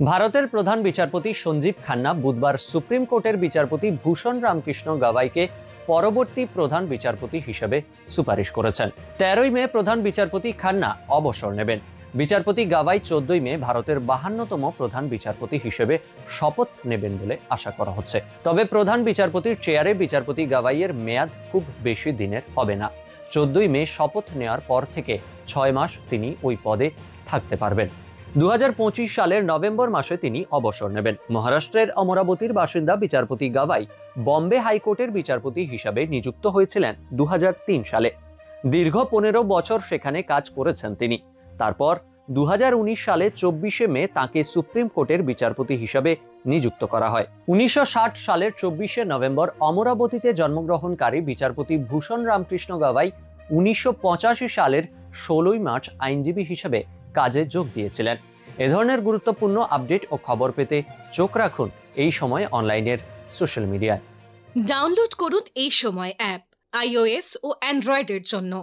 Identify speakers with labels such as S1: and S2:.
S1: ভারতের প্রধান বিচারপতি সঞ্জীব খান্না বুধবার সুপ্রিম কোর্টের বিচারপতি ভূষণ রামকৃষ্ণ গাভাইকে পরবর্তী প্রধান বিচারপতি হিসেবে সুপারিশ করেছেন। 13ই মে প্রধান বিচারপতি খান্না অবসর নেবেন। বিচারপতি গাভাই 14ই মে ভারতের 52তম প্রধান বিচারপতি হিসেবে শপথ নেবেন বলে আশা করা হচ্ছে। তবে প্রধান বিচারপতির চেয়ারে বিচারপতি গাভাইয়ের মেয়াদ খুব বেশি দিনের হবে না। 14ই মে শপথ নেওয়ার পর থেকে 6 মাস তিনি ওই পদে থাকতে পারবেন। 2025 সালের নভেম্বর মাসে তিনি অবসর নেবেন। মহারাষ্ট্রের অমরাবতীর বাসিন্দা বিচারপতি গাভাই বম্বে হাইকোর্টের বিচারপতি হিসাবে নিযুক্ত হয়েছিলেন 2003 সালে। দীর্ঘ 15 বছর সেখানে কাজ করেছেন তিনি। তারপর 2019 সালে 24শে মে তাকে সুপ্রিম কোর্টের বিচারপতি হিসাবে নিযুক্ত করা হয়। 1960 সালের 24শে নভেম্বর অমরাবতীতে জন্মগ্রহণকারী বিচারপতি ভূষণ রামকৃষ্ণ গাভাই 1985 সালের 16ই মার্চ আইনজীবী হিসেবে কাজে যোগ দিয়েছিলেন। এ ধরনের গুরুত্বপূর্ণ আপডেট ও খবর পেতে চোখ রাখুন এই সময় অনলাইনের সোশ্যাল মিডিয়ায়।
S2: ডাউনলোড করুন এই সময় অ্যাপ iOS ও অ্যান্ড্রয়েডের জন্য।